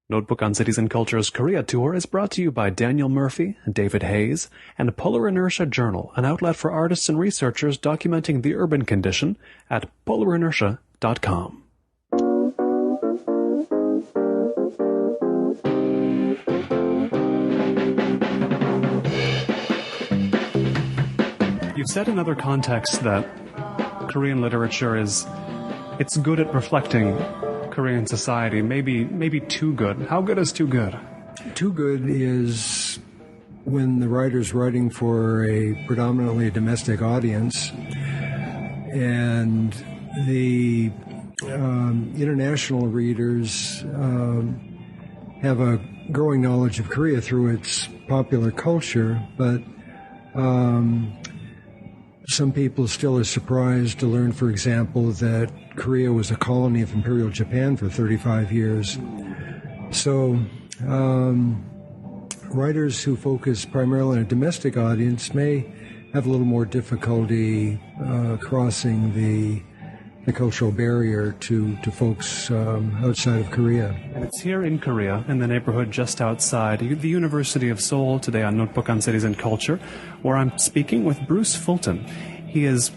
Notebook on Cities and Culture's Korea Tour is brought to you by Daniel Murphy, David Hayes, and Polar Inertia Journal, an outlet for artists and researchers documenting the urban condition at polarinertia.com. You've said in other contexts that Korean literature it's good at reflecting Korean society, maybe too good. How good is too good? Too good is when the writer's writing for a predominantly domestic audience and the international readers have a growing knowledge of Korea through its popular culture, but some people still are surprised to learn, for example, that Korea was a colony of Imperial Japan for 35 years. So writers who focus primarily on a domestic audience may have a little more difficulty crossing the cultural barrier to folks outside of Korea. And it's here in Korea, in the neighborhood just outside the University of Seoul, today on Notebook on Cities and Culture, where I'm speaking with Bruce Fulton. He is,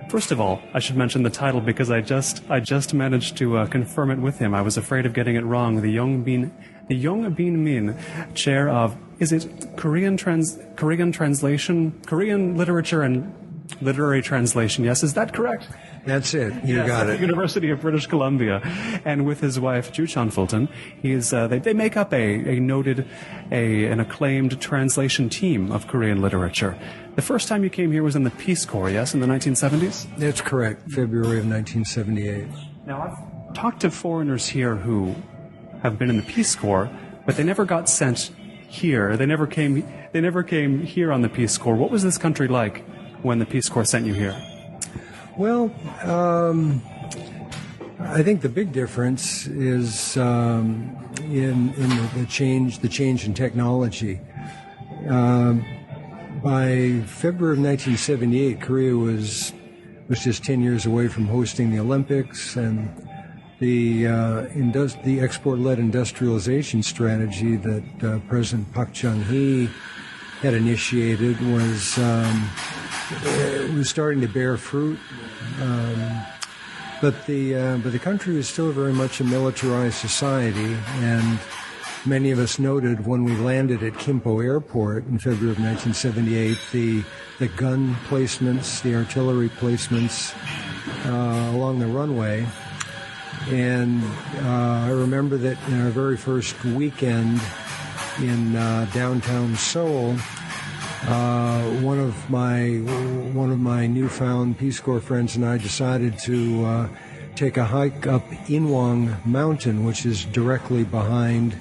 first of all, I should mention the title because I just managed to confirm it with him. I was afraid of getting it wrong. The Yongbin Min Chair of, is it Korean translation, Korean literature and literary translation? Yes, is that correct? That's it. You yes, got at it. The University of British Columbia, and with his wife Ju-chan Fulton, they make up an acclaimed translation team of Korean literature. The first time you came here was in the Peace Corps, yes, in the 1970s? That's correct, February of 1978. Now, I've talked to foreigners here who have been in the Peace Corps, but they never got sent here. They never came here on the Peace Corps. What was this country like when the Peace Corps sent you here? Well, I think the big difference is in the change in technology. By February of 1978, Korea was just 10 years away from hosting the Olympics, and the export-led industrialization strategy that President Park Chung-hee had initiated was starting to bear fruit, but the country is still very much a militarized society, and many of us noted when we landed at Kimpo Airport in February of 1978 the gun placements, the artillery placements along the runway, and I remember that in our very first weekend in downtown Seoul. One of my newfound Peace Corps friends and I decided to take a hike up Inwang Mountain, which is directly behind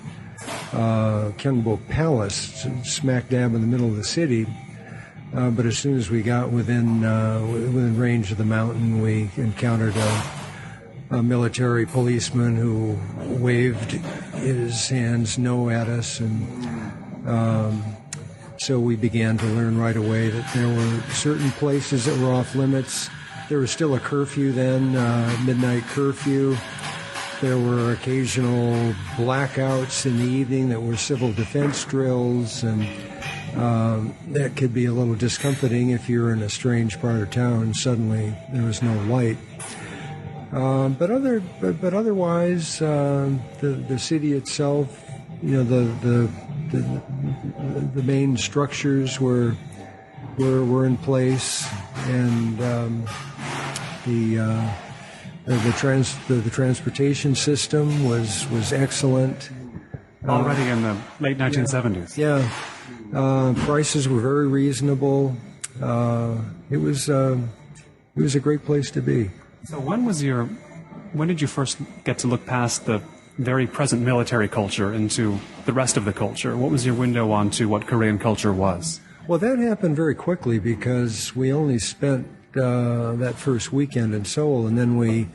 Gyeongbok Palace, smack dab in the middle of the city. But as soon as we got within range of the mountain, we encountered a military policeman who waved his hands no at us, and so we began to learn right away that there were certain places that were off limits. There was still a curfew then, midnight curfew. There were occasional blackouts in the evening that were civil defense drills, and that could be a little discomforting if you're in a strange part of town and suddenly there was no light. But otherwise, the city itself, the main structures were in place, and the transportation system was excellent. Already in the late 1970s. Yeah, prices were very reasonable. It was a great place to be. So when did you first get to look past the very present military culture into the rest of the culture? What was your window onto what Korean culture was? Well, that happened very quickly because we only spent that first weekend in Seoul, and then we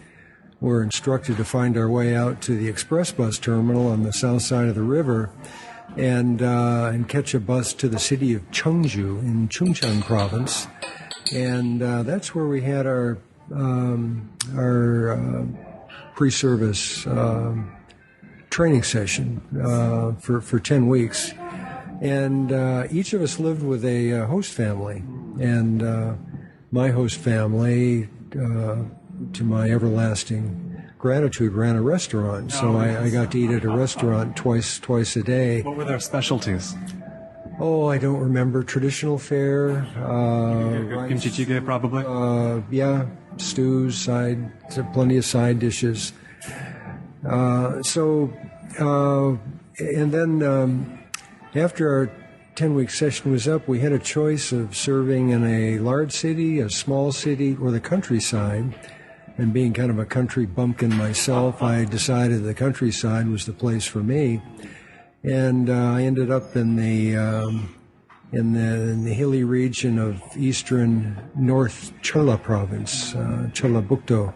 were instructed to find our way out to the express bus terminal on the south side of the river and catch a bus to the city of Cheongju in Chungcheon province. And that's where we had our pre-service training session for 10 weeks. And each of us lived with a host family. And my host family, to my everlasting gratitude, ran a restaurant. So I got to eat at a restaurant twice a day. What were their specialties? Oh, I don't remember. Traditional fare. Kimchi jjigae, probably? Yeah, stews, plenty of side dishes. And then after our 10-week session was up, we had a choice of serving in a large city, a small city, or the countryside. And being kind of a country bumpkin myself, I decided the countryside was the place for me. And I ended up in the hilly region of eastern North Jeolla province, Jeolla Bukto.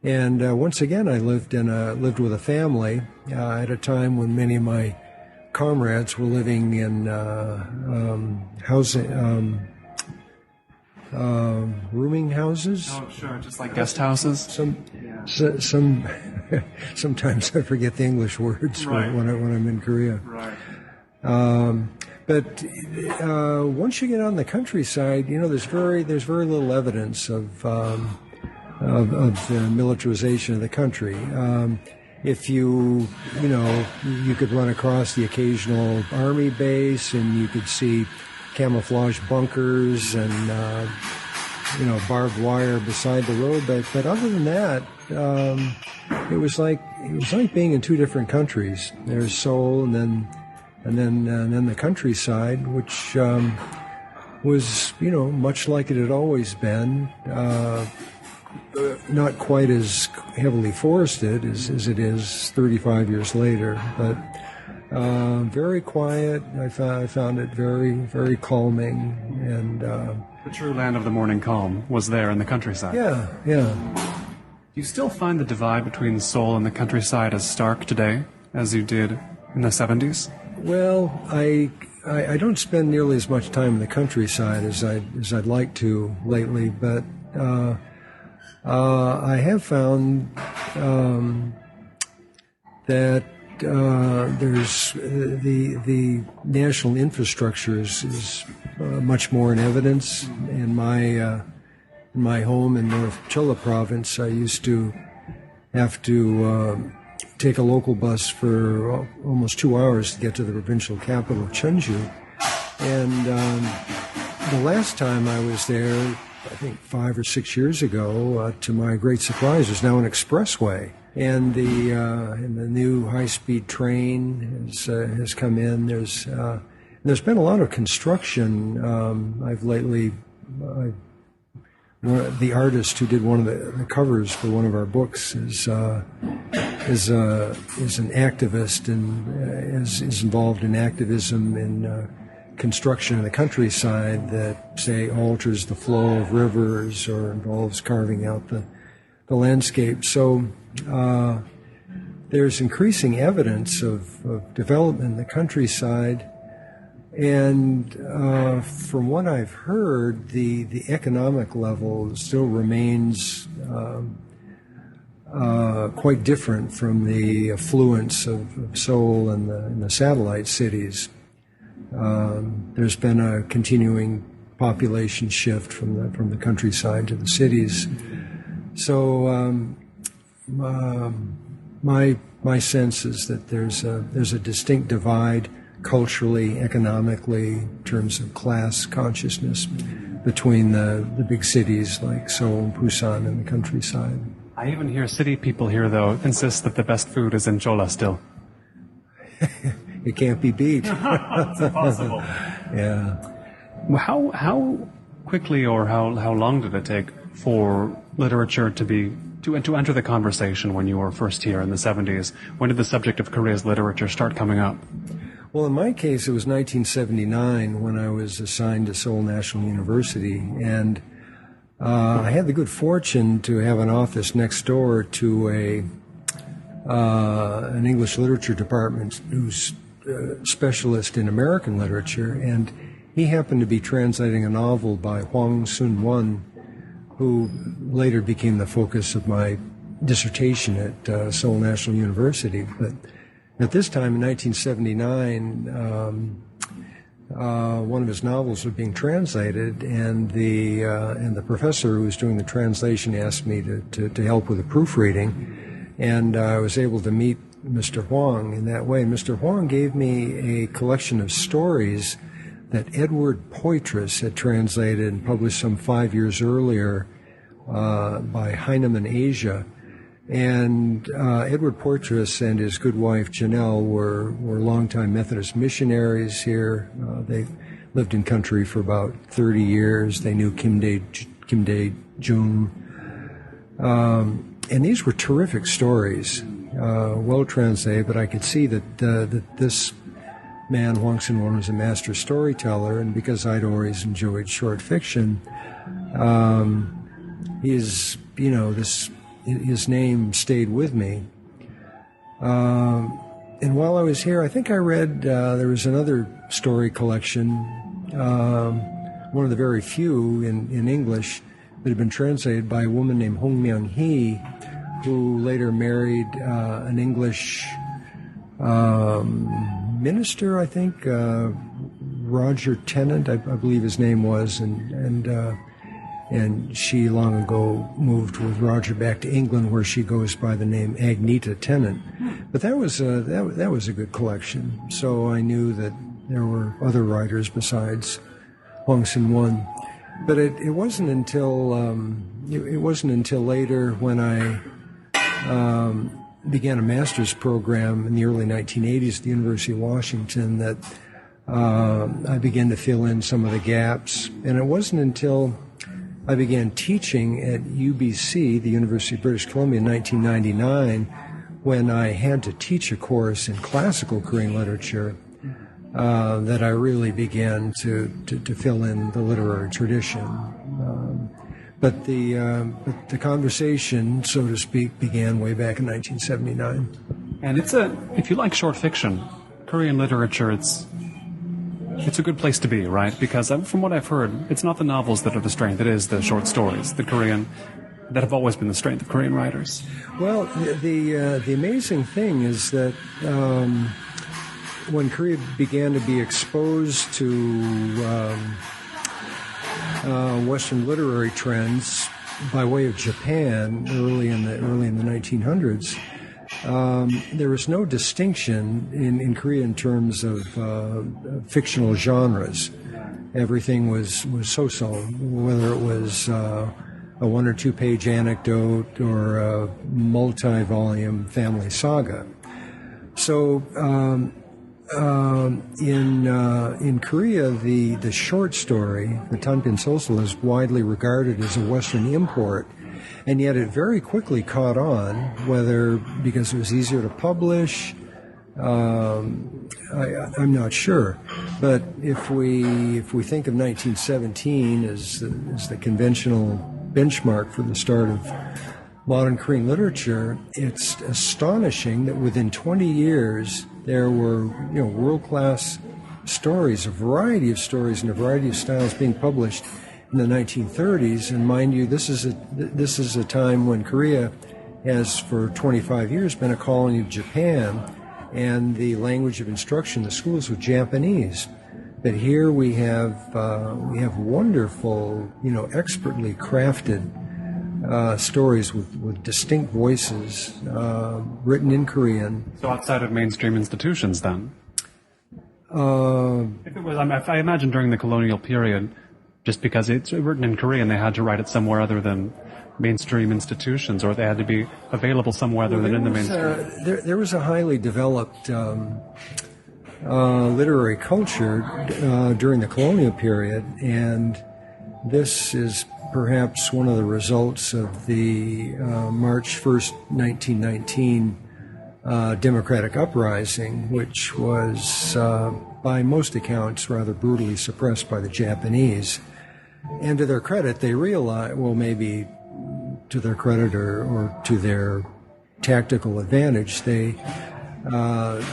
And once again, I lived with a family at a time when many of my comrades were living in rooming houses. Oh, sure, just like guest houses. Sometimes I forget the English words when I'm in Korea. Right. But once you get on the countryside, there's very little evidence of the militarization of the country. If you could run across the occasional army base, and you could see camouflage bunkers and barbed wire beside the road, but other than that, it was like being in two different countries. There's Seoul, and then the countryside, which was much like it had always been. Not quite as heavily forested as it is 35 years later, but very quiet. I found it very, very calming, and the true land of the morning calm was there in the countryside. Yeah. Do you still find the divide between Seoul and the countryside as stark today as you did in the 70s? Well, I don't spend nearly as much time in the countryside as I'd like to lately, but I have found that there's the national infrastructure is much more in evidence. In my home in North Jeolla province, I used to have to take a local bus for almost 2 hours to get to the provincial capital, Cheonju. And the last time I was there, I think 5 or 6 years ago, to my great surprise, there's now an expressway. And the new high-speed train has come in. There's been a lot of construction. The artist who did one of the covers for one of our books is an activist and is involved in activism in construction in the countryside that, say, alters the flow of rivers or involves carving out the landscape. So there's increasing evidence of development in the countryside. And from what I've heard, the economic level still remains quite different from the affluence of Seoul and the satellite cities. There's been a continuing population shift from the countryside to the cities. So my sense is that there's a distinct divide culturally, economically, in terms of class consciousness between the big cities like Seoul and Busan and the countryside. I even hear city people here, though, insist that the best food is in Jeolla still. It can't be beat. It's impossible. Yeah. How quickly or how long did it take for literature to enter the conversation when you were first here in the 70s? When did the subject of Korea's literature start coming up? Well, in my case, it was 1979 when I was assigned to Seoul National University, and I had the good fortune to have an office next door to an English literature department who's specialist in American literature, and he happened to be translating a novel by Hwang Sun-won, who later became the focus of my dissertation at Seoul National University. But At this time, in 1979, one of his novels was being translated, and the professor who was doing the translation asked me to help with the proofreading, and I was able to meet Mr. Huang in that way. Mr. Huang gave me a collection of stories that Edward Poitras had translated and published some 5 years earlier by Heinemann Asia. And Edward Poitras and his good wife Janelle were longtime Methodist missionaries here. They lived in country for about 30 years. They knew Kim Dae-jung. And these were terrific stories, well translated, but I could see that this man, Huang Sin-won, was a master storyteller, and because I'd always enjoyed short fiction, his name stayed with me. And while I was here, I think I read, there was another story collection, one of the very few in English that had been translated by a woman named Hong Myung-hee, who later married an English minister, I think, Roger Tennant, I believe his name was, and she long ago moved with Roger back to England, where she goes by the name Agneta Tennant. But that was a good collection. So I knew that there were other writers besides Huang Sin-won. But it wasn't until later, when I began a master's program in the early 1980s at the University of Washington, that I began to fill in some of the gaps. And it wasn't until I began teaching at UBC, the University of British Columbia, in 1999, when I had to teach a course in classical Korean literature, that I really began to fill in the literary tradition. But the conversation, so to speak, began way back in 1979. And if you like short fiction, Korean literature, it's a good place to be, right? Because from what I've heard, it's not the novels that are the strength; it is the short stories, that have always been the strength of Korean writers. Well, the amazing thing is that when Korea began to be exposed to Western literary trends by way of Japan early in the 1900s, there was no distinction in Korea in terms of fictional genres. Everything was so-so, whether it was a 1 or 2 page anecdote or a multi-volume family saga. So in Korea, the short story, the Tanpin Sosol, is widely regarded as a Western import, and yet it very quickly caught on, whether because it was easier to publish, I'm not sure. But if we think of 1917 as the conventional benchmark for the start of modern Korean literature, it's astonishing that within 20 years there were world-class stories, a variety of stories in a variety of styles being published in the 1930s. And mind you, this is a time when Korea has for 25 years been a colony of Japan, and the language of instruction in the schools was Japanese. But here we have wonderful, expertly crafted stories with distinct voices, written in Korean. So outside of mainstream institutions, then? If it was, I imagine during the colonial period, just because it's written in Korean, they had to write it somewhere other than mainstream institutions, or they had to be available somewhere other than in the mainstream. There was a highly developed literary culture during the colonial period, and this is perhaps one of the results of the March 1st, 1919 democratic uprising, which was, by most accounts, rather brutally suppressed by the Japanese. And to their credit, they realized, well, maybe to their credit or to their tactical advantage, they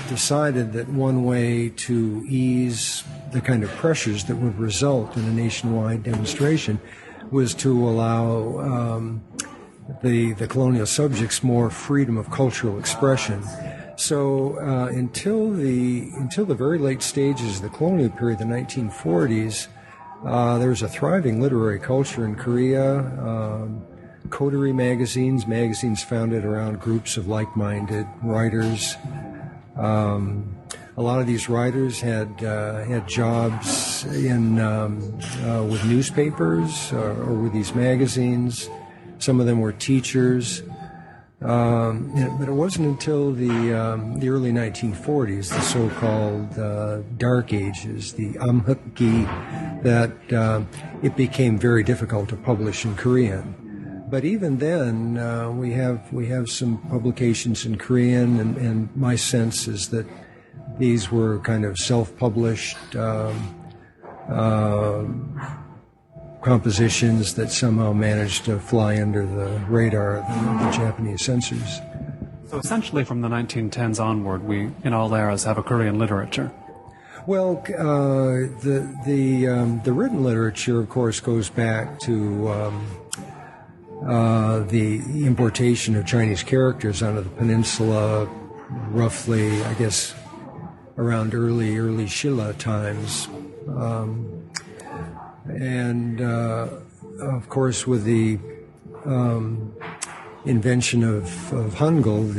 decided that one way to ease the kind of pressures that would result in a nationwide demonstration was to allow the colonial subjects more freedom of cultural expression. So until the very late stages of the colonial period, the 1940s, there was a thriving literary culture in Korea. Coterie magazines founded around groups of like-minded writers. A lot of these writers had jobs with newspapers or with these magazines. Some of them were teachers. But it wasn't until the early 1940s, the so-called Dark Ages, the amhukgi, that it became very difficult to publish in Korean. But even then, we have some publications in Korean, and my sense is that these were kind of self-published compositions that somehow managed to fly under the radar of the Japanese censors. So essentially from the 1910s onward, we, in all eras, have a Korean literature. Well, the written literature, of course, goes back to the importation of Chinese characters onto the peninsula, roughly, I guess, around early Jeolla times. And of course, with the invention of Hangul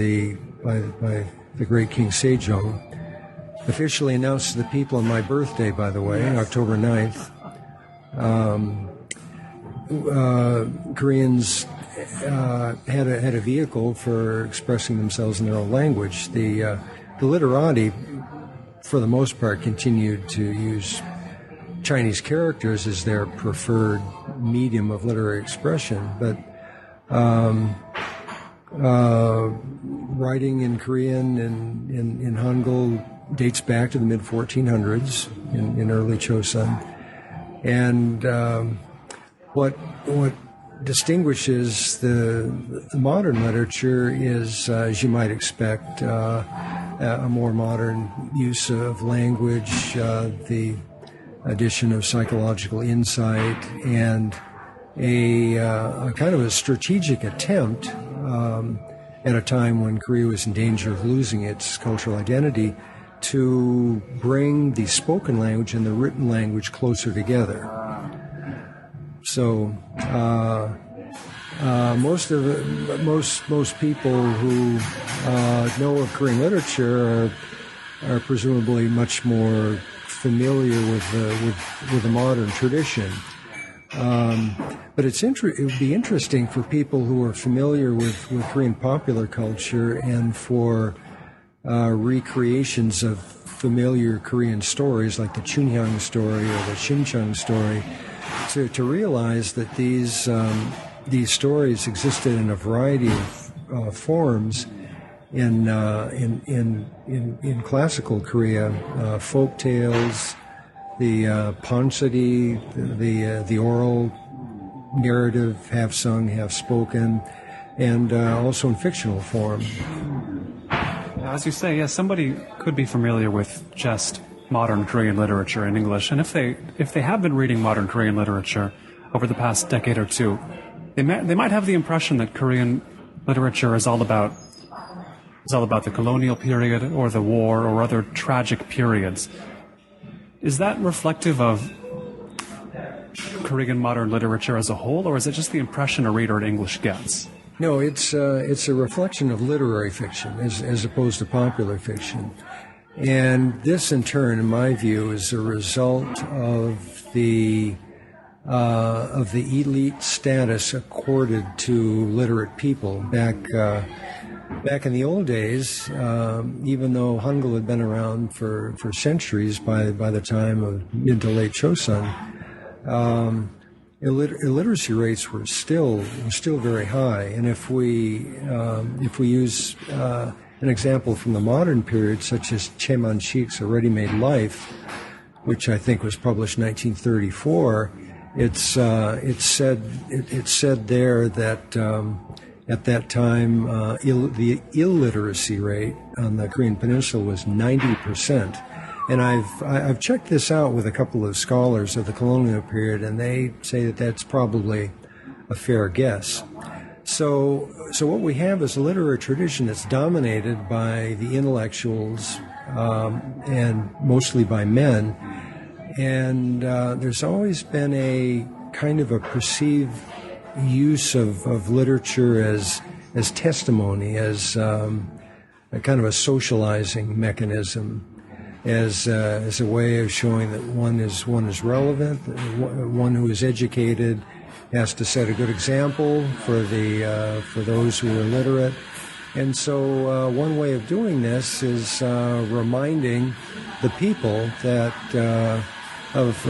by the great King Sejong, officially announced to the people on my birthday, by the way, October 9th, Koreans had a vehicle for expressing themselves in their own language. The literati, for the most part, continued to use Chinese characters as their preferred medium of literary expression, but writing in Korean and in Hangul dates back to the mid-1400s in early Chosun. And what distinguishes the modern literature is, as you might expect, a more modern use of language, the addition of psychological insight, and a kind of a strategic attempt at a time when Korea was in danger of losing its cultural identity to bring the spoken language and the written language closer together. So most people who know of Korean literature are presumably much more familiar with the modern tradition. But it would be interesting for people who are familiar with Korean popular culture and for recreations of familiar Korean stories like the Chunhyang story or the Shinchang story to realize that these stories existed in a variety of forms in classical Korea, folk tales, the pansori, the oral narrative, half sung, half spoken, and also in fictional form. As you say, yes, somebody could be familiar with just modern Korean literature in English, and if they have been reading modern Korean literature over the past decade or two, they might have the impression that Korean literature is all about the colonial period or the war or other tragic periods. Is that reflective of Korean modern literature as a whole, or is it just the impression a reader in English gets? No, it's a reflection of literary fiction as opposed to popular fiction. And this, in turn, in my view, is a result of the elite status accorded to literate people back in the old days. Even though Hangul had been around for centuries by the time of mid to late Chosun, illiteracy rates were still very high. And if we use an example from the modern period, such as Che Man-shik's A Ready-Made Life, which I think was published in 1934, it's said there that at that time the illiteracy rate on the Korean Peninsula was 90%. And I've checked this out with a couple of scholars of the colonial period, and they say that that's probably a fair guess. So what we have is a literary tradition that's dominated by the intellectuals and mostly by men. And there's always been a kind of a perceived use of literature as testimony, as a kind of a socializing mechanism, as a way of showing that one is relevant, one who is educated has to set a good example for those who are literate. And so one way of doing this is reminding the people that of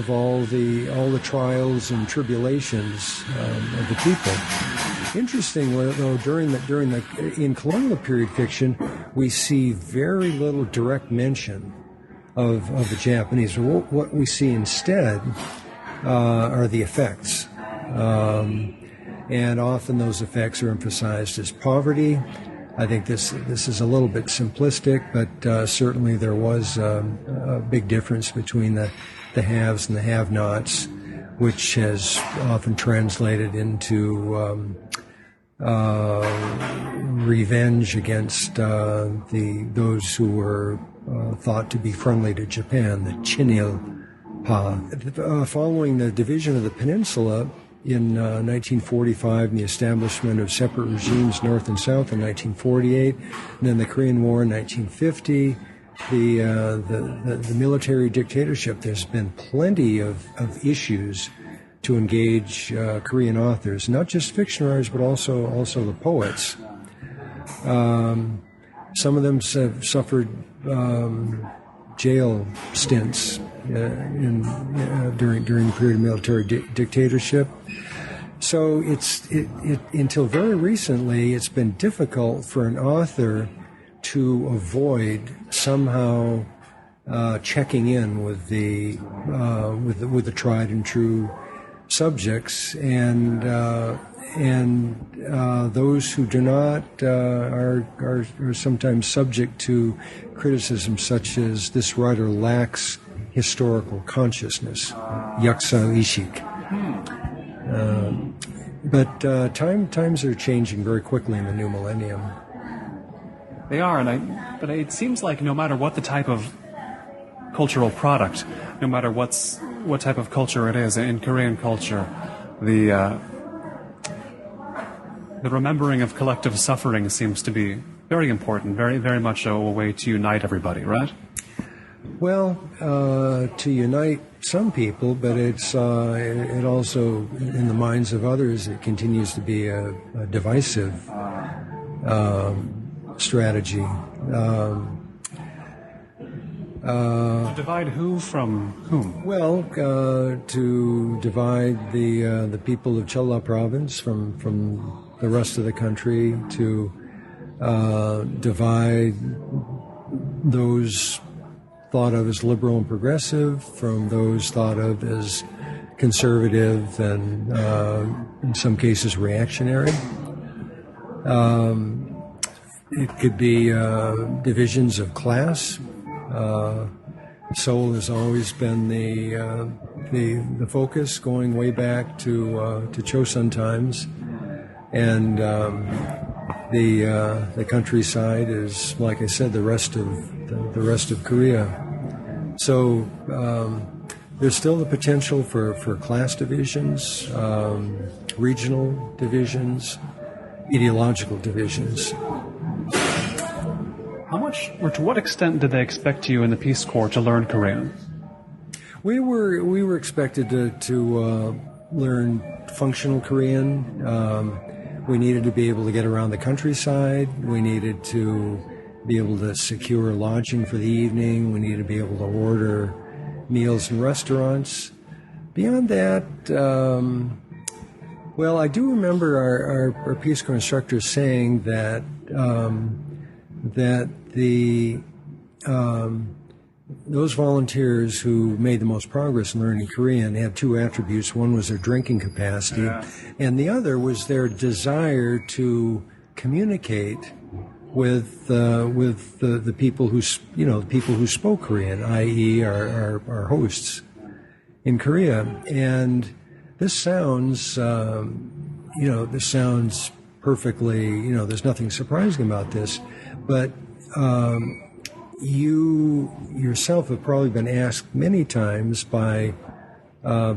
all the trials and tribulations of the people. Interestingly, though, in colonial period fiction, we see very little direct mention of the Japanese. What we see instead are the effects, and often those effects are emphasized as poverty. I think this is a little bit simplistic, but certainly there was a big difference between the haves and the have-nots, which has often translated into revenge against those who were thought to be friendly to Japan, the Chinil-pa. Following the division of the peninsula in 1945 and the establishment of separate regimes north and south in 1948, and then the Korean War in 1950, the military dictatorship, there's been plenty of issues to engage Korean authors, not just fiction writers, but also the poets. Some of them have suffered jail stints during the period of military dictatorship. So until very recently, it's been difficult for an author to avoid somehow checking in with the tried and true subjects, and those who do not are sometimes subject to criticism such as this writer lacks historical consciousness, yaksa ishik. But times are changing very quickly in the new millennium. They are, but it seems like no matter what the type of cultural product, no matter what type of culture it is, in Korean culture, the remembering of collective suffering seems to be very important, very, very much a way to unite everybody, right? Well, to unite some people, but it also, in the minds of others, it continues to be a divisive strategy. Divide who from whom? Well, to divide the people of Jeolla province from the rest of the country, to divide those thought of as liberal and progressive from those thought of as conservative and in some cases reactionary. It could be divisions of class. Seoul has always been the focus, going way back to Chosun times, and the countryside is, like I said, the rest of Korea. So there's still the potential for class divisions, regional divisions, ideological divisions. How much, or to what extent did they expect you in the Peace Corps to learn Korean? We were expected to learn functional Korean. We needed to be able to get around the countryside. We needed to be able to secure lodging for the evening. We needed to be able to order meals in restaurants. Beyond that, well, I do remember our Peace Corps instructor saying that those volunteers who made the most progress in learning Korean had two attributes. One was their drinking capacity, and the other was their desire to communicate with the people who spoke Korean, i.e., our hosts in Korea. And this sounds this sounds perfectly, there's nothing surprising about this, but you yourself have probably been asked many times by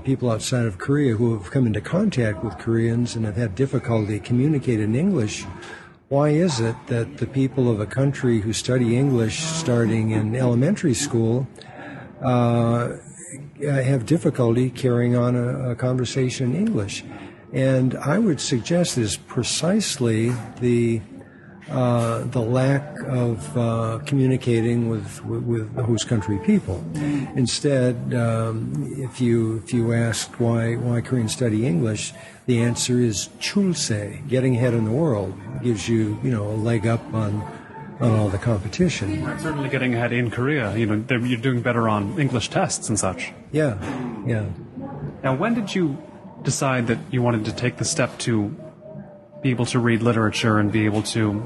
people outside of Korea who have come into contact with Koreans and have had difficulty communicating in English. Why is it that the people of a country who study English starting in elementary school have difficulty carrying on a conversation in English? And I would suggest is precisely the lack of communicating with the host country people. Instead, if you ask why Koreans study English, the answer is chulse, getting ahead in the world. It gives you a leg up on all the competition. Certainly getting ahead in Korea. You're doing better on English tests and such. Yeah. Now, when did you decide that you wanted to take the step to be able to read literature and be able to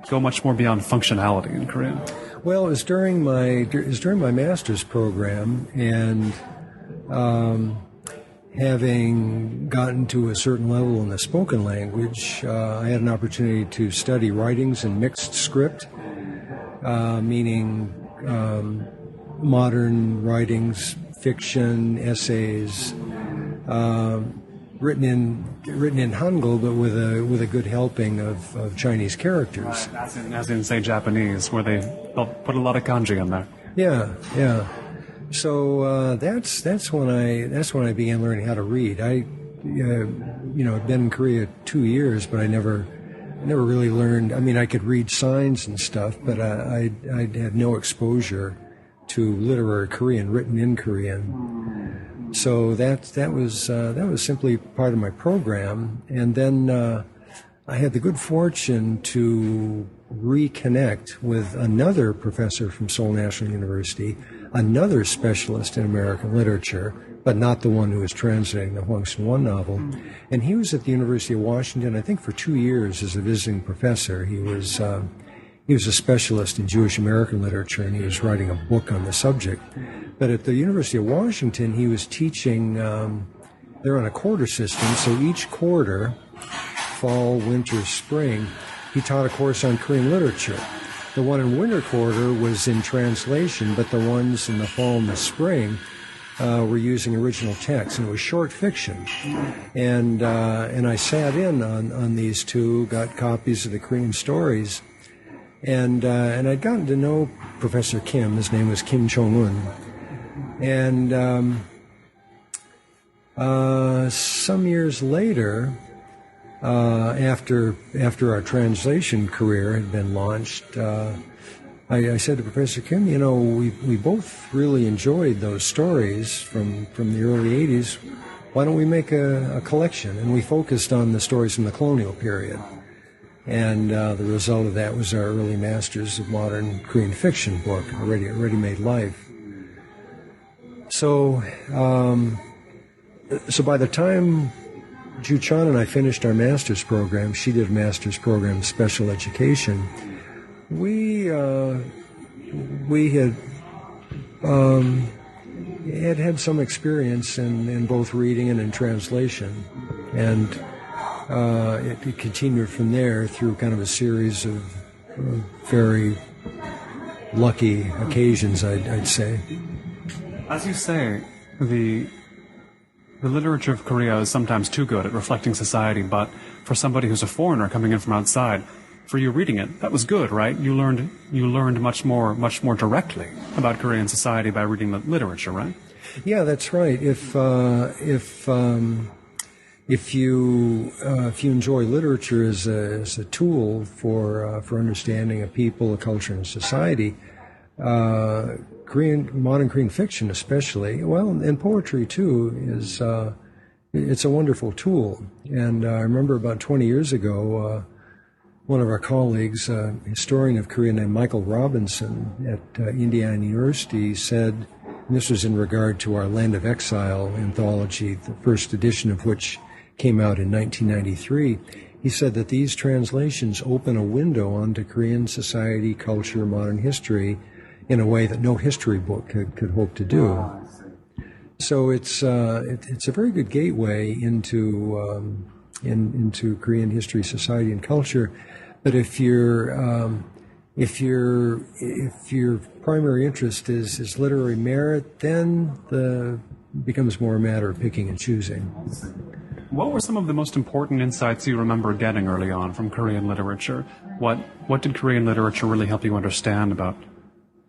go much more beyond functionality in Korean? Well, it was during my master's program, and having gotten to a certain level in the spoken language, I had an opportunity to study writings in mixed script, meaning modern writings, fiction, essays, written in Hangul, but with a good helping of Chinese characters. As in, say, Japanese, where they'll put a lot of kanji in there. Yeah. So that's when I began learning how to read. I had been in Korea 2 years, but I never really learned. I mean, I could read signs and stuff, but I had no exposure to literary Korean written in Korean. So that was simply part of my program. And then I had the good fortune to reconnect with another professor from Seoul National University, another specialist in American literature, but not the one who was translating the Huang Sun-Wan novel. And he was at the University of Washington, I think, for 2 years as a visiting professor. He was a specialist in Jewish American literature, and he was writing a book on the subject. But at the University of Washington, he was teaching, they're on a quarter system, so each quarter, fall, winter, spring, he taught a course on Korean literature. The one in winter quarter was in translation, but the ones in the fall and the spring were using original text, and it was short fiction. And I sat in on these two, got copies of the Korean stories, and I'd gotten to know Professor Kim. His name was Kim Jongun. And some years later, after our translation career had been launched, I said to Professor Kim, we both really enjoyed those stories from the early 80s. Why don't we make a collection? And we focused on the stories from the colonial period. And the result of that was our early Masters of Modern Korean Fiction book, A Ready-Made Life. So by the time Ju-chan and I finished our master's program, she did a master's program in special education, we had some experience in both reading and in translation, and it continued from there through kind of a series of very lucky occasions, I'd say. As you say, the literature of Korea is sometimes too good at reflecting society, but for somebody who's a foreigner coming in from outside, for you reading it, that was good, right? You learned much more directly about Korean society by reading the literature, right? Yeah, that's right. If you enjoy literature as a tool for understanding a people, a culture, and a society, modern Korean fiction especially, well, and poetry too, is it's a wonderful tool. And I remember about 20 years ago, one of our colleagues, a historian of Korea named Michael Robinson at Indiana University, said, and this was in regard to our Land of Exile anthology, the first edition of which came out in 1993, he said that these translations open a window onto Korean society, culture, modern history in a way that no history book could hope to do. So it's a very good gateway into into Korean history, society, and culture. But if your primary interest is literary merit, then becomes more a matter of picking and choosing. What were some of the most important insights you remember getting early on from Korean literature? What did Korean literature really help you understand about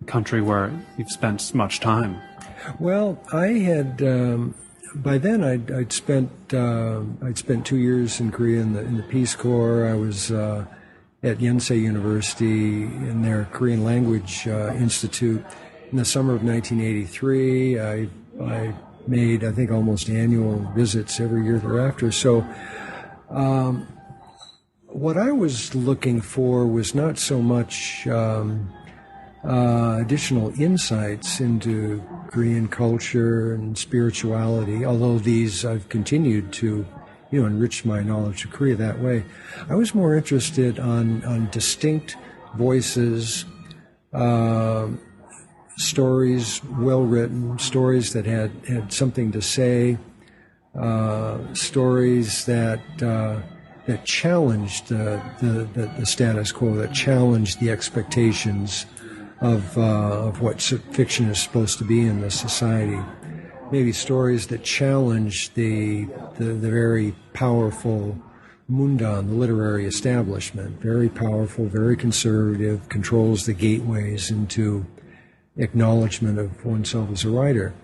a country where you've spent much time? Well, I had by then I'd spent 2 years in Korea in the Peace Corps. I was at Yonsei University in their Korean Language Institute. In the summer of 1983, I made, I think, almost annual visits every year thereafter. So what I was looking for was not so much additional insights into Korean culture and spirituality, although these I've continued to enrich my knowledge of Korea that way. I was more interested on distinct voices, stories well written, stories that had something to say, stories that challenged the status quo, that challenged the expectations of what fiction is supposed to be in this society. Maybe stories that challenge the very powerful mundan, the literary establishment, very powerful, very conservative, controls the gateways into acknowledgement of oneself as a writer.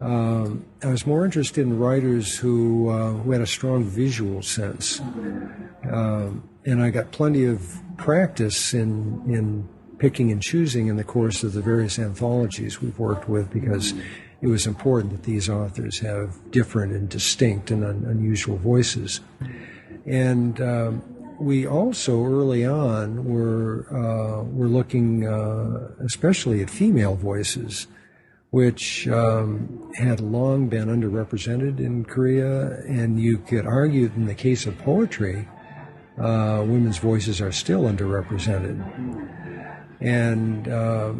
I was more interested in writers who had a strong visual sense, and I got plenty of practice in picking and choosing in the course of the various anthologies we've worked with, because it was important that these authors have different and distinct and unusual voices. And we also early on were looking especially at female voices, which had long been underrepresented in Korea, and you could argue that in the case of poetry, women's voices are still underrepresented. And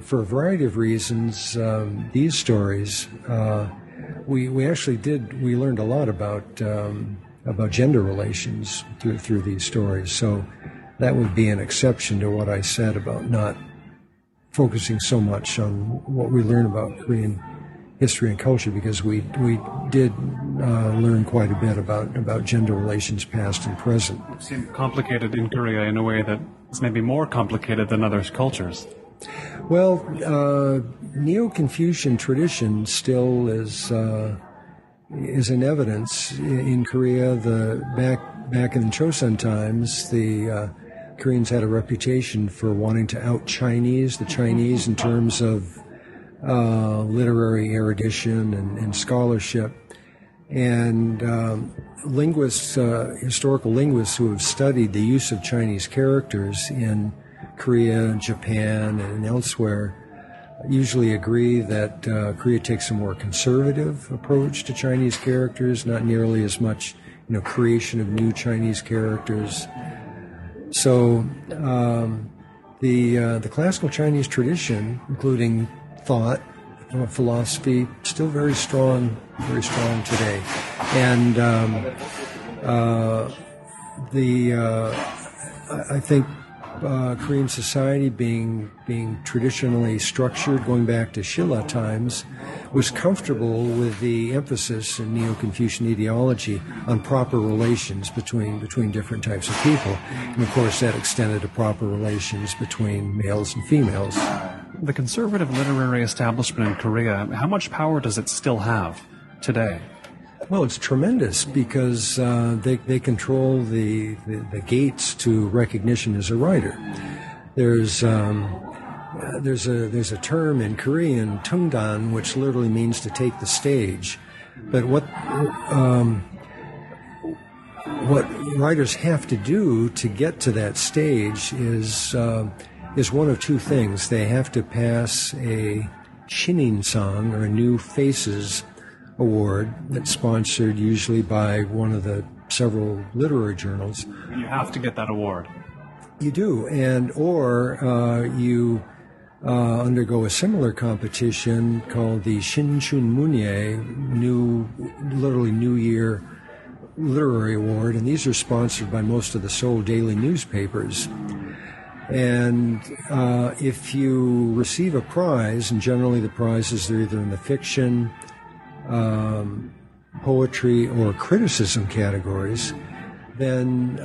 for a variety of reasons, these stories, we learned a lot about gender relations through these stories. So that would be an exception to what I said about not focusing so much on what we learn about Korean history and culture, because we did learn quite a bit about gender relations past and present. It seemed complicated in Korea in a way that is maybe more complicated than other cultures. Well, neo-Confucian tradition still is in evidence in Korea. Back in the Chosun times, the Koreans had a reputation for wanting to out-Chinese the Chinese in terms of literary erudition and scholarship. And linguists, historical linguists who have studied the use of Chinese characters in Korea, Japan, and elsewhere usually agree that Korea takes a more conservative approach to Chinese characters, not nearly as much, creation of new Chinese characters. So the classical Chinese tradition, including thought, philosophy, still very strong today. And I think Korean society being traditionally structured, going back to Jeolla times, was comfortable with the emphasis in neo-Confucian ideology on proper relations between different types of people. And of course that extended to proper relations between males and females. The conservative literary establishment in Korea, how much power does it still have today? Well, it's tremendous, because they control the gates to recognition as a writer. There's a term in Korean, tungdan, which literally means to take the stage. But what writers have to do to get to that stage is one of two things. They have to pass a Shinin-sang, or a New Faces award, that's sponsored usually by one of the several literary journals. You have to get that award. You do, or you undergo a similar competition called the Shinchun Munye, literally New Year literary award, and these are sponsored by most of the Seoul daily newspapers. And if you receive a prize, and generally the prizes are either in the fiction, poetry, or criticism categories, then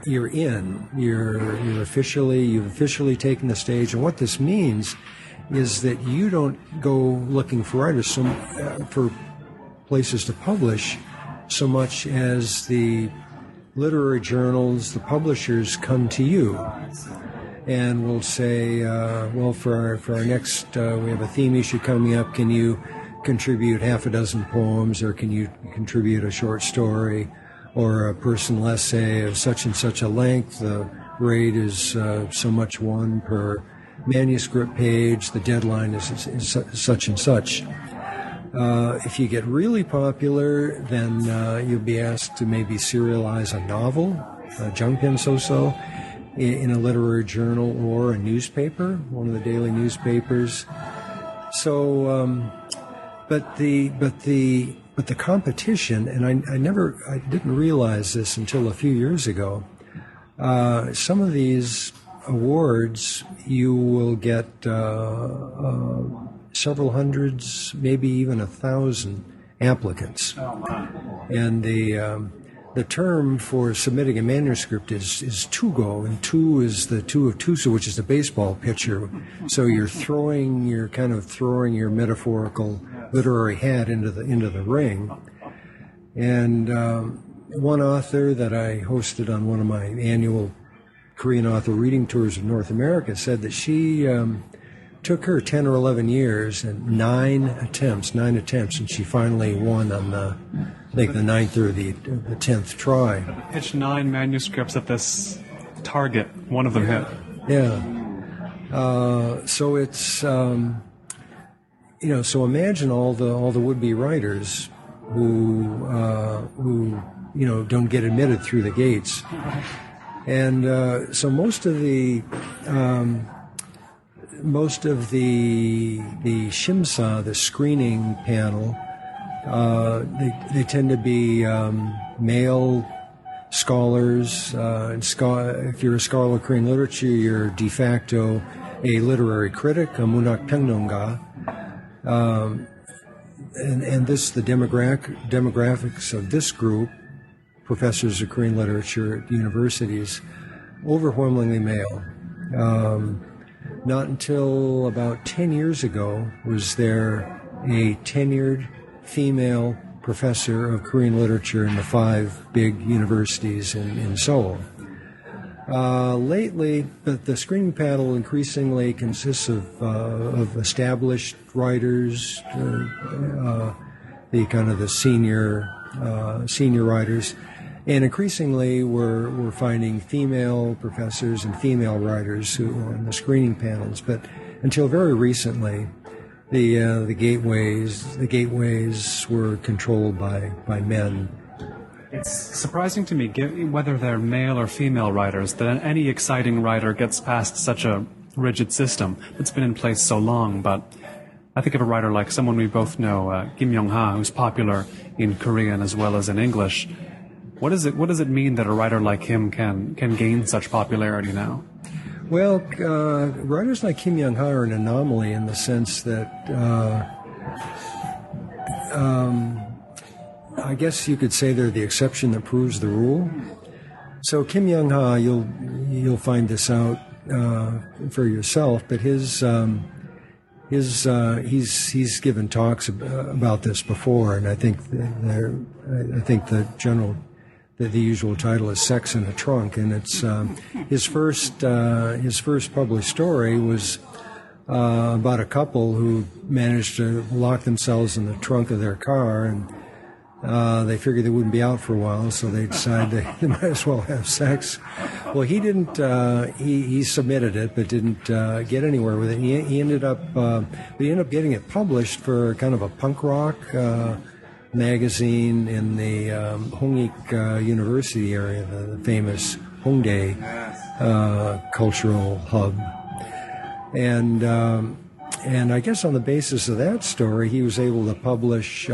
you're in. You've officially taken the stage. And what this means is that you don't go looking for writers for places to publish so much as the literary journals, the publishers come to you and will say, well, for our next, we have a theme issue coming up. Can you contribute half a dozen poems, or can you contribute a short story or a personal essay of such and such a length? The rate is so much one per manuscript page. The deadline is such and such. If you get really popular, then you'll be asked to maybe serialize a novel, Jongun so in a literary journal or a newspaper, one of the daily newspapers. So, but the competition, and I didn't realize this until a few years ago. Some of these awards, you will get several hundreds, maybe even 1,000 applicants. Oh, wow. And the term for submitting a manuscript is tugo, and tu is the tu of tusu, which is the baseball pitcher. So you're kind of throwing your metaphorical literary hat into the ring. And one author that I hosted on one of my annual Korean author reading tours of North America said that she took her 10 or 11 years and 9 attempts, and she finally won on the 9th or the 10th try. Pitched 9 manuscripts at this target. One of them hit. Yeah. So it's so imagine all the would-be writers who don't get admitted through the gates. And so most of the shimsa, the screening panel, they tend to be male scholars. If you're a scholar of Korean literature, you're de facto a literary critic, a 문학 평론가. And the demographics of this group, professors of Korean literature at universities, overwhelmingly male. Not until about 10 years ago was there a tenured female professor of Korean literature in the 5 big universities in Seoul. Lately, the screening panel increasingly consists of established writers, the senior writers. And increasingly, we're finding female professors and female writers who are on the screening panels. But until very recently, the gateways were controlled by men. It's surprising to me, whether they're male or female writers, that any exciting writer gets past such a rigid system that's been in place so long. But I think of a writer like someone we both know, YongHa, who's popular in Korean as well as in English. What does it mean that a writer like him can gain such popularity now? Well, writers like YongHa are an anomaly in the sense that I guess you could say they're the exception that proves the rule. So YongHa, you'll find this out for yourself, but he's given talks about this before, and I think the usual title is "Sex in a Trunk," and it's his first published story was about a couple who managed to lock themselves in the trunk of their car, and they figured they wouldn't be out for a while, so they decided they might as well have sex. Well, he didn't. He submitted it, but didn't get anywhere with it. He ended up getting it published for kind of a punk rock magazine in the Hongik University area, the famous Hongdae cultural hub. And I guess on the basis of that story, he was able to publish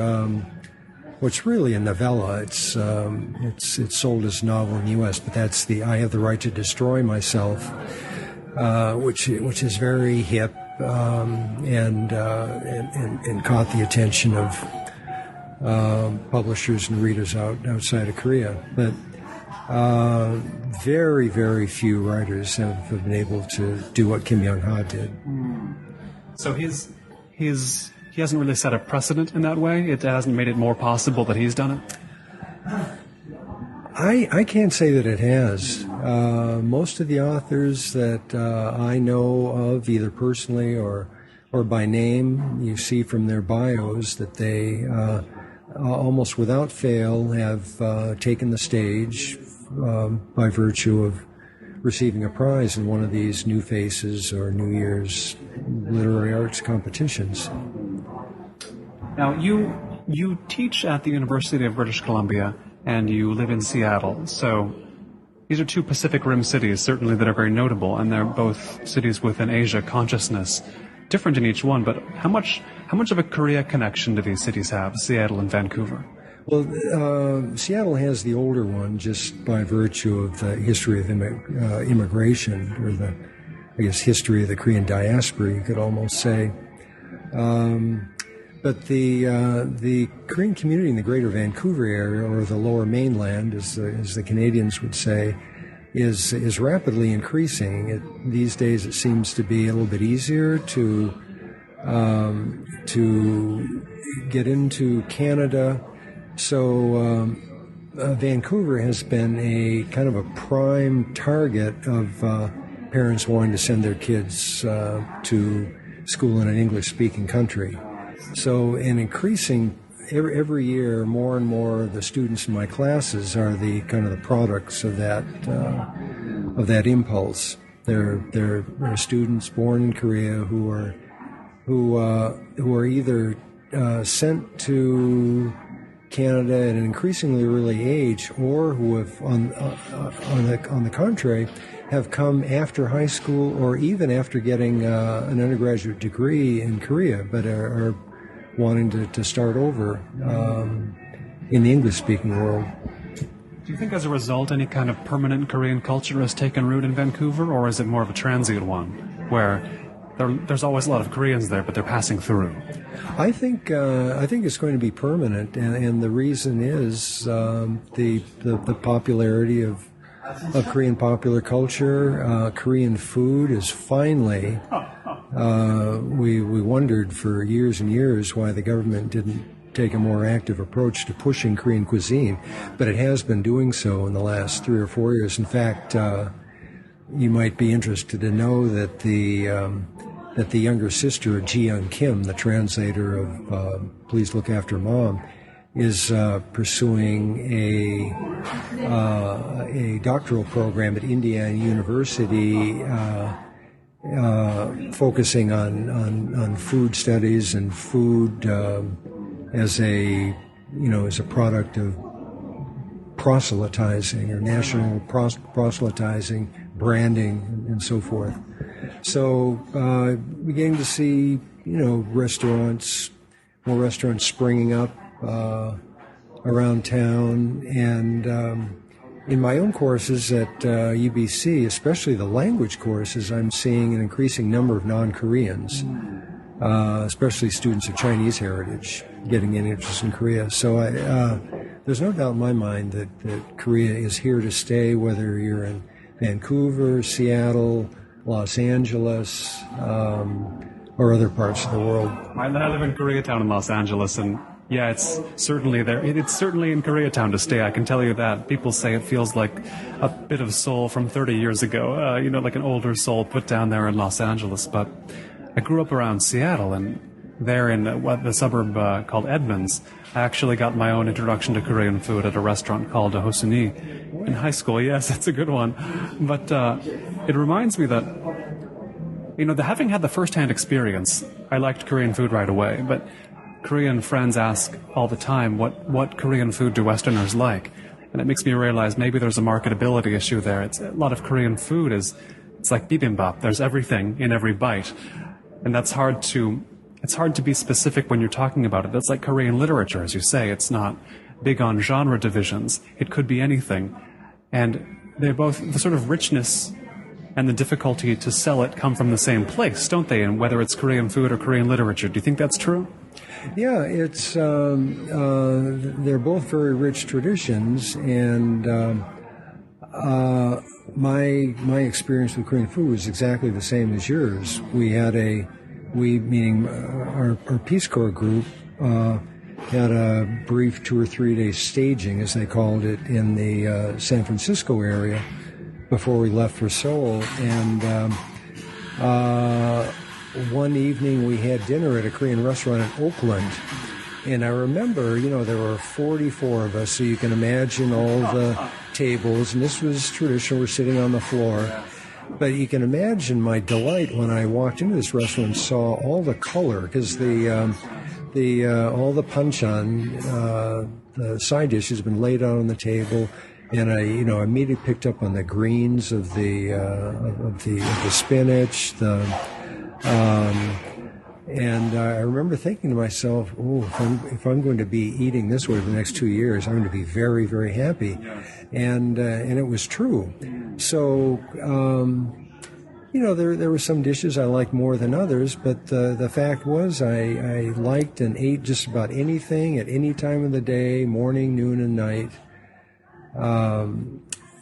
what's really a novella. It's sold as a novel in the U.S., but that's the I Have the Right to Destroy Myself, which is very hip and caught the attention of publishers and readers outside of Korea. But very, very few writers have been able to do what Kim YongHa did. So he hasn't really set a precedent in that way? It hasn't made it more possible that he's done it? I can't say that it has. Most of the authors that I know of, either personally or by name, you see from their bios that they almost without fail have taken the stage by virtue of receiving a prize in one of these New Faces or New Year's literary arts competitions. Now, you teach at the University of British Columbia, and you live in Seattle. So these are two Pacific Rim cities, certainly, that are very notable, and they're both cities with an Asia consciousness, different in each one. But how much of a Korea connection do these cities have, Seattle and Vancouver? Well, Seattle has the older one just by virtue of the history of immigration, or the, I guess, history of the Korean diaspora, you could almost say. But the Korean community in the greater Vancouver area, or the lower mainland, as the Canadians would say, is rapidly increasing. These days it seems to be a little bit easier to get into Canada. So Vancouver has been a kind of a prime target of parents wanting to send their kids to school in an English-speaking country. So in increasing every year, more and more of the students in my classes are the kind of the products of that impulse. They're students born in Korea who are either sent to Canada at an increasingly early age, or who have, on the contrary, have come after high school or even after getting an undergraduate degree in Korea, but are wanting to start over in the English-speaking world. Do you think as a result any kind of permanent Korean culture has taken root in Vancouver, or is it more of a transient one, where there's always a lot of Koreans there, but they're passing through? I think it's going to be permanent, and the reason is the popularity of Korean popular culture. Korean food is finally. We wondered for years and years why the government didn't take a more active approach to pushing Korean cuisine, but it has been doing so in the last 3 or 4 years. In fact, you might be interested to know that the younger sister of Ji-young Kim, the translator of Please Look After Mom, is pursuing a doctoral program at Indiana University, focusing on food studies and food as a product of proselytizing, or national proselytizing, branding, and so forth. So beginning to see more restaurants springing up around town, and in my own courses at UBC, especially the language courses, I'm seeing an increasing number of non-Koreans, especially students of Chinese heritage, getting an interest in Korea. So there's no doubt in my mind that Korea is here to stay, whether you're in Vancouver, Seattle, Los Angeles, or other parts of the world. I live in Koreatown in Los Angeles, and yeah, it's certainly there. It's certainly in Koreatown to stay, I can tell you that. People say it feels like a bit of soul from 30 years ago, like an older soul put down there in Los Angeles. But I grew up around Seattle, and there in the suburb called Edmonds, I actually got my own introduction to Korean food at a restaurant called Hosuni in high school. Yes, it's a good one. But it reminds me that, having had the first-hand experience, I liked Korean food right away. But Korean friends ask all the time, what Korean food do Westerners like? And it makes me realize maybe there's a marketability issue there. It's a lot of Korean food it's like bibimbap. There's everything in every bite. And that's hard to it's hard to be specific when you're talking about it. That's like Korean literature, as you say. It's not big on genre divisions. It could be anything. And they're both, the sort of richness and the difficulty to sell it come from the same place, don't they? And whether it's Korean food or Korean literature. Do you think that's true? Yeah, it's they're both very rich traditions, and my experience with Korean food was exactly the same as yours. We meaning our Peace Corps group had a brief 2 or 3 day staging, as they called it, in the San Francisco area before we left for Seoul, and one evening we had dinner at a Korean restaurant in Oakland, and I remember, there were 44 of us, so you can imagine all the tables, and this was traditional, we're sitting on the floor, but you can imagine my delight when I walked into this restaurant and saw all the color, because all the panchan, the side dish, has been laid out on the table, and I immediately picked up on the greens of the spinach, and I remember thinking to myself, if I'm going to be eating this way for the next 2 years, I'm going to be very, very happy. And it was true. So, there were some dishes I liked more than others, but the fact was I liked and ate just about anything at any time of the day, morning, noon, and night.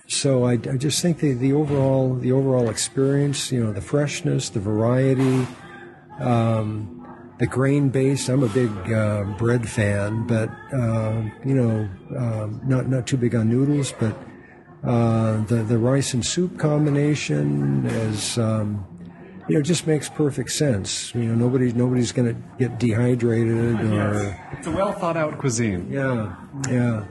So I just think the overall experience, the freshness, the variety, the grain base. I'm a big bread fan, but not too big on noodles. But the rice and soup combination is just makes perfect sense. Nobody's going to get dehydrated or. It's a well thought out cuisine. Yeah.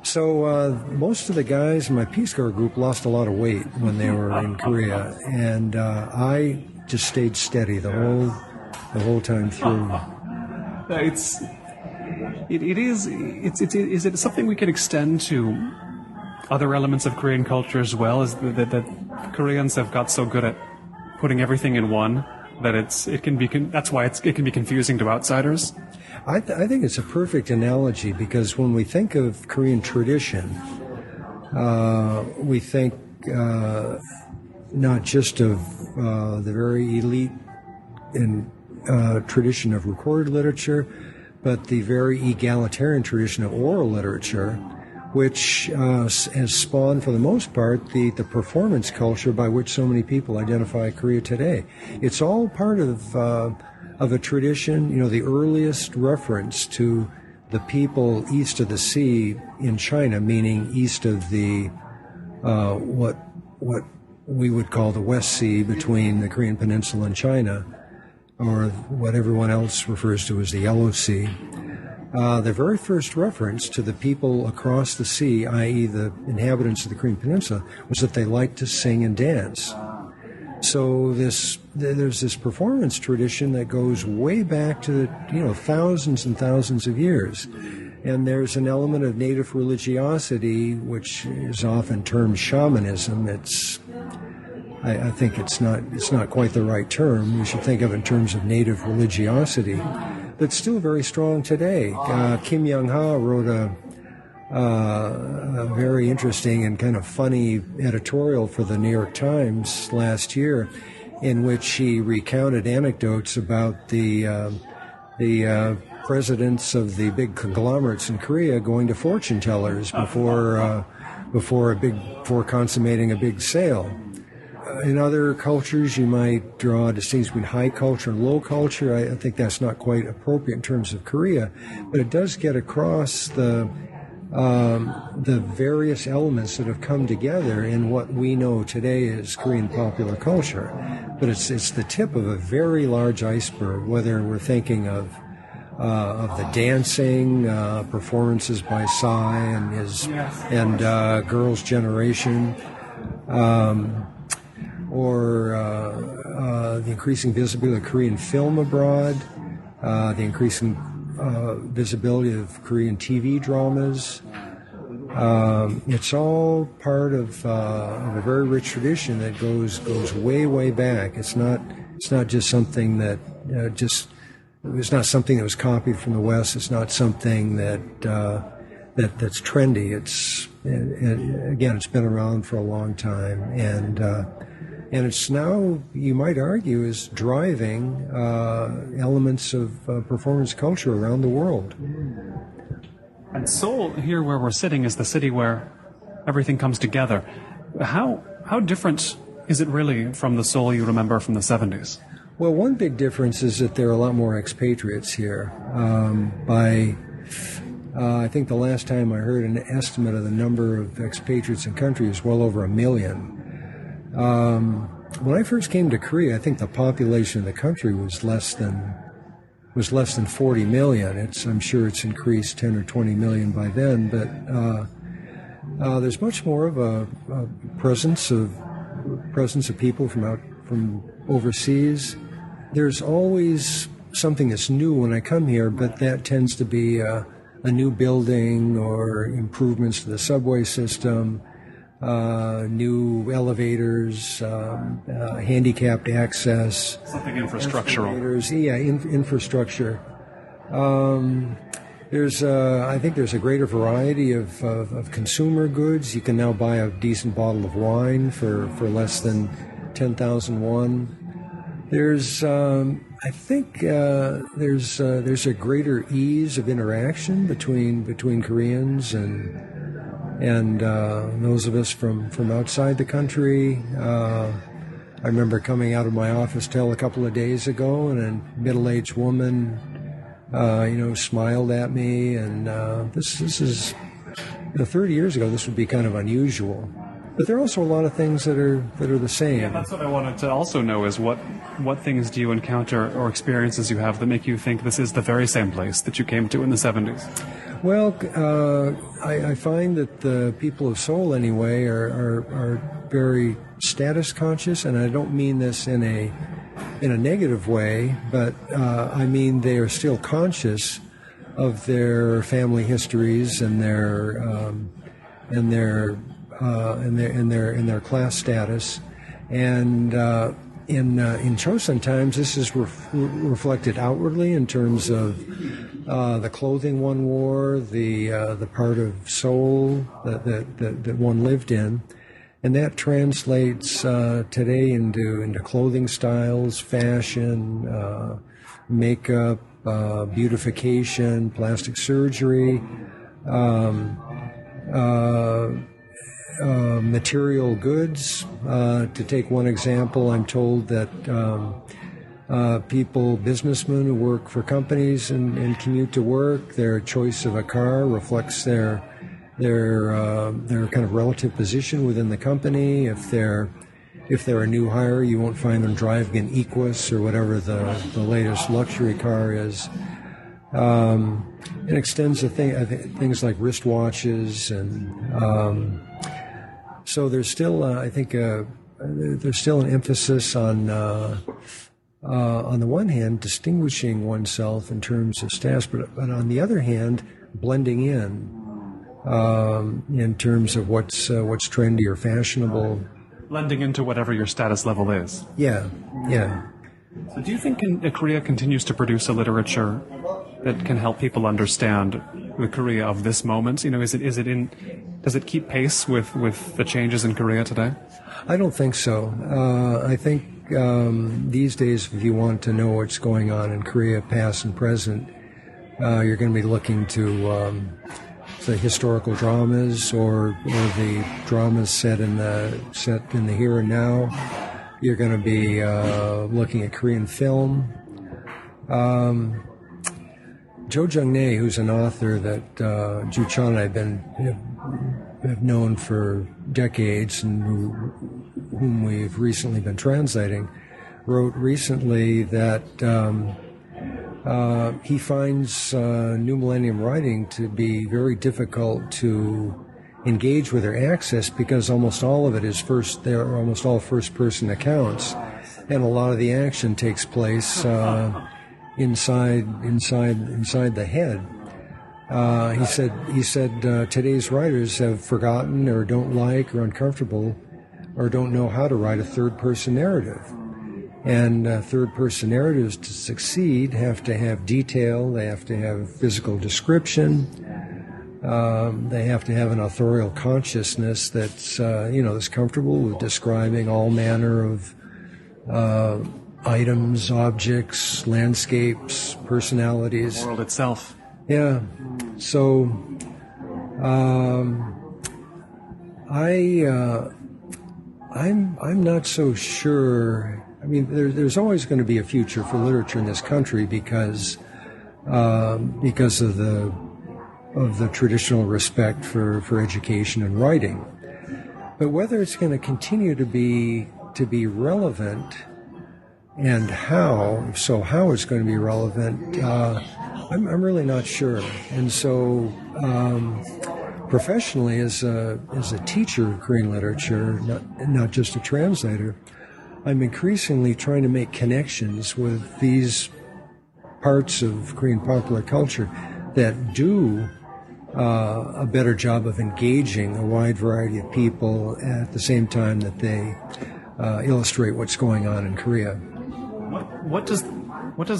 So most of the guys in my Peace Corps group lost a lot of weight when they were in Korea, and I just stayed steady the whole time through. Is it something we can extend to other elements of Korean culture as well? Is that Koreans have got so good at putting everything in one that it can be confusing to outsiders? I think it's a perfect analogy, because when we think of Korean tradition, we think not just of the very elite tradition of recorded literature, but the very egalitarian tradition of oral literature, which has spawned, for the most part, the performance culture by which so many people identify Korea today. It's all part of a tradition. The earliest reference to the people east of the sea in China, meaning east of the what we would call the West Sea between the Korean Peninsula and China, or what everyone else refers to as the Yellow Sea. The very first reference to the people across the sea, i.e. the inhabitants of the Korean Peninsula, was that they liked to sing and dance. So there's this performance tradition that goes way back to thousands and thousands of years, and there's an element of native religiosity, which is often termed shamanism. I think it's not quite the right term. We should think of it in terms of native religiosity, but still very strong today. Kim YongHa wrote a very interesting and kind of funny editorial for the New York Times last year, in which he recounted anecdotes about the presidents of the big conglomerates in Korea going to fortune tellers before consummating a big sale. In other cultures, you might draw a distinction between high culture and low culture. I think that's not quite appropriate in terms of Korea, but it does get across the various elements that have come together in what we know today as Korean popular culture. But it's the tip of a very large iceberg, whether we're thinking of the dancing performances by Psy and Girls' Generation, or the increasing visibility of Korean film abroad, the increasing visibility of Korean TV dramas. It's all part of a very rich tradition that goes way back. It's not just something that just it's not something that was copied from the West. It's not something that's trendy. Again, it's been around for a long time, and it's now, you might argue, is driving elements of performance culture around the world. And Seoul, here where we're sitting, is the city where everything comes together. How different is it really from the Seoul you remember from the 70s? Well, one big difference is that there are a lot more expatriates here. I think the last time I heard an estimate of the number of expatriates in the country was well over 1 million. When I first came to Korea, I think the population of the country was less than 40 million. I'm sure it's increased 10 or 20 million by then, but there's much more of a presence of people from overseas. There's always something that's new when I come here, but that tends to be a new building or improvements to the subway system, new elevators, handicapped access. Something infrastructural. Infrastructure. I think there's a greater variety of consumer goods. You can now buy a decent bottle of wine for less than 10,000 won. There's a greater ease of interaction between Koreans and those of us from outside the country. I remember coming out of my office till a couple of days ago, and a middle-aged woman, smiled at me, and this is 30 years ago. This would be kind of unusual. But there are also a lot of things that are the same. Yeah, that's what I wanted to also know is what things do you encounter or experiences you have that make you think this is the very same place that you came to in the 70s? Well, I find that the people of Seoul, anyway, are very status conscious, and I don't mean this in a negative way, but I mean they are still conscious of their family histories and their class status, and in Chosun times, this is reflected outwardly in terms of the clothing one wore, the part of Seoul that one lived in, and that translates today into clothing styles, fashion, makeup, beautification, plastic surgery. Material goods. To take one example, I'm told that businessmen who work for companies and commute to work, their choice of a car reflects their kind of relative position within the company. If they're a new hire, you won't find them driving an Equus or whatever the latest luxury car is. It extends to things like wristwatches, and so there's still, I think, there's still an emphasis on the one hand, distinguishing oneself in terms of status, but on the other hand, blending in terms of what's trendy or fashionable. Blending into whatever your status level is. Yeah. So do you think Korea continues to produce a literature that can help people understand the Korea of this moment? Does it keep pace with the changes in Korea today? I don't think so. I think these days, if you want to know what's going on in Korea, past and present, you're going to be looking to the historical dramas or the dramas set in the here and now. You're going to be looking at Korean film. Jo Jung-nae, who's an author that Ju-chan and I have known for decades and whom we've recently been translating, wrote recently that he finds New Millennium writing to be very difficult to engage with or access because almost all of it is almost all first-person accounts, and a lot of the action takes place inside the head. He said today's writers have forgotten or don't like or uncomfortable or don't know how to write a third-person narrative. And third-person narratives to succeed have to have detail, they have to have physical description, they have to have an authorial consciousness that's, that's comfortable with describing all manner of items, objects, landscapes, personalities. The world itself. Yeah. So I'm not so sure. I mean, there's always going to be a future for literature in this country because of the traditional respect for education and writing. But whether it's going to continue to be relevant, and how it's going to be relevant, I'm really not sure. And so, professionally, as a teacher of Korean literature, not just a translator, I'm increasingly trying to make connections with these parts of Korean popular culture that do a better job of engaging a wide variety of people at the same time that they illustrate what's going on in Korea. What does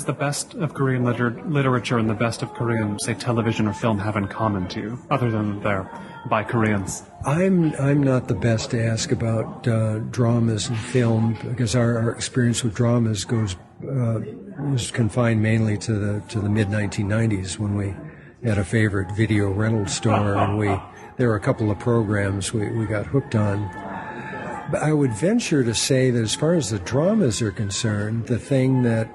the best of Korean literature and the best of Korean, say, television or film have in common to you, other than they're by Koreans? I'm not the best to ask about dramas and film, because our experience with dramas was confined mainly to the mid 1990s, when we had a favorite video rental store, and there were a couple of programs we got hooked on. But I would venture to say that as far as the dramas are concerned, the thing that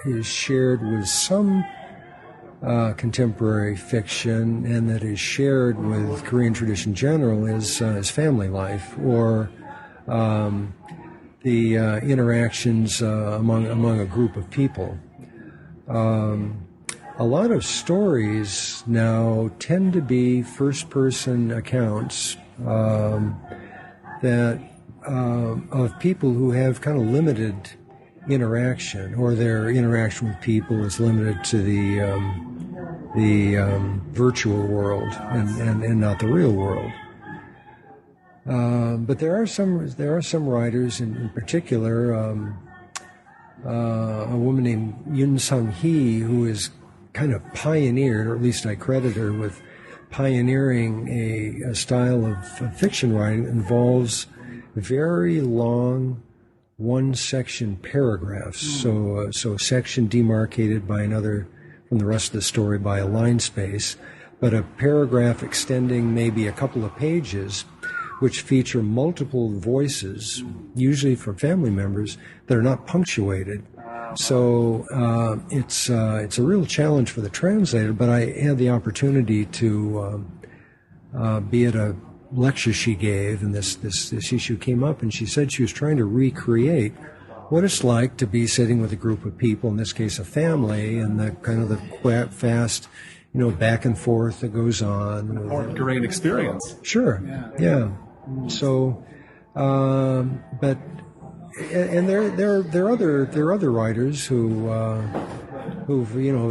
is shared with some contemporary fiction and that is shared with Korean tradition in general is family life, or the interactions among a group of people. A lot of stories now tend to be first-person accounts of people who have kind of limited interaction, or their interaction with people is limited to the virtual world and not the real world. But there are some writers, in particular, a woman named Yoon Sung-hee, who is kind of pioneered, or at least I credit her with pioneering a style of fiction writing that involves very long one-section paragraphs. So a section demarcated by another from the rest of the story by a line space, but a paragraph extending maybe a couple of pages, which feature multiple voices, usually from family members, that are not punctuated. So it's a real challenge for the translator, but I had the opportunity to be at a lecture she gave, and this issue came up, and she said she was trying to recreate what it's like to be sitting with a group of people, in this case a family, and the kind of the fast, back and forth that goes on. Important Korean experience. Sure, yeah. So, but. And there are other writers who've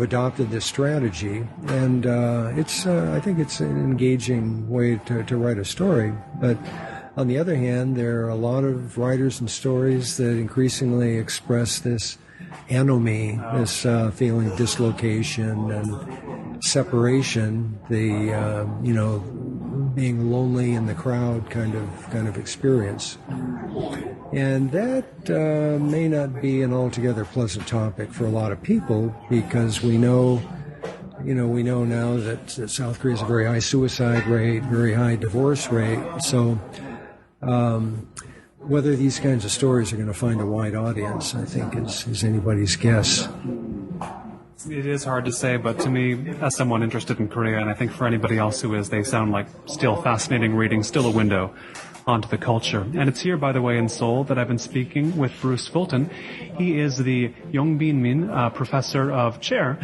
adopted this strategy, and I think it's an engaging way to write a story. But on the other hand, there are a lot of writers and stories that increasingly express this anomaly, this feeling of dislocation and separation, the being lonely in the crowd kind of experience. And that may not be an altogether pleasant topic for a lot of people, because we know now that South Korea has a very high suicide rate, very high divorce rate. So whether these kinds of stories are going to find a wide audience, I think is anybody's guess. It is hard to say, but to me, as someone interested in Korea, and I think for anybody else who is, they sound like still fascinating reading, still a window onto the culture. And it's here, by the way, in Seoul that I've been speaking with Bruce Fulton. He is the Yongbin-min professor of chair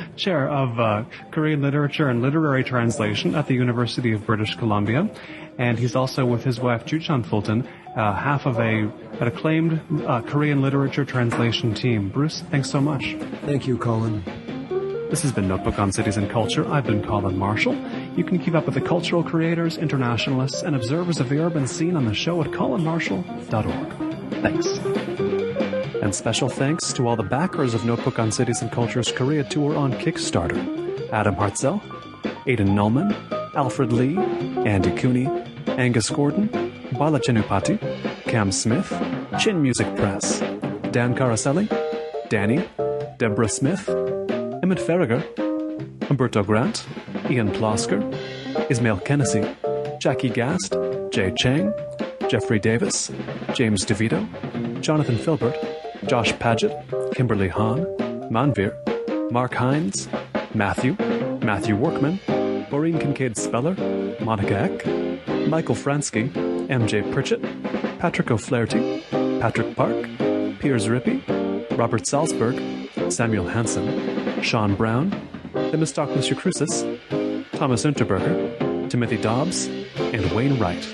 of Korean literature and literary translation at the University of British Columbia. And he's also, with his wife Ju-chan Fulton, half of an acclaimed Korean literature translation team. Bruce, thanks so much. Thank you, Colin. This has been Notebook on Cities and Culture. I've been Colin Marshall. You can keep up with the cultural creators, internationalists, and observers of the urban scene on the show at colinmarshall.org. Thanks. And special thanks to all the backers of Notebook on Cities and Culture's Korea tour on Kickstarter. Adam Hartzell, Aidan Nullman, Alfred Lee, Andy Cooney, Angus Gordon, Bala Chenupati, Cam Smith, Chin Music Press, Dan Caraselli, Danny, Deborah Smith, Emmett Farragher, Umberto Grant, Ian Plosker, Ismail Kennedy, Jackie Gast, Jay Chang, Jeffrey Davis, James DeVito, Jonathan Filbert, Josh Paget, Kimberly Hahn, Manvir, Mark Hines, Matthew Workman, Maureen Kincaid Speller, Monica Eck, Michael Fransky, MJ Pritchett, Patrick O'Flaherty, Patrick Park, Piers Rippey, Robert Salzberg, Samuel Hansen, Sean Brown, Themistocles Crucis, Thomas Unterberger, Timothy Dobbs, and Wayne Wright.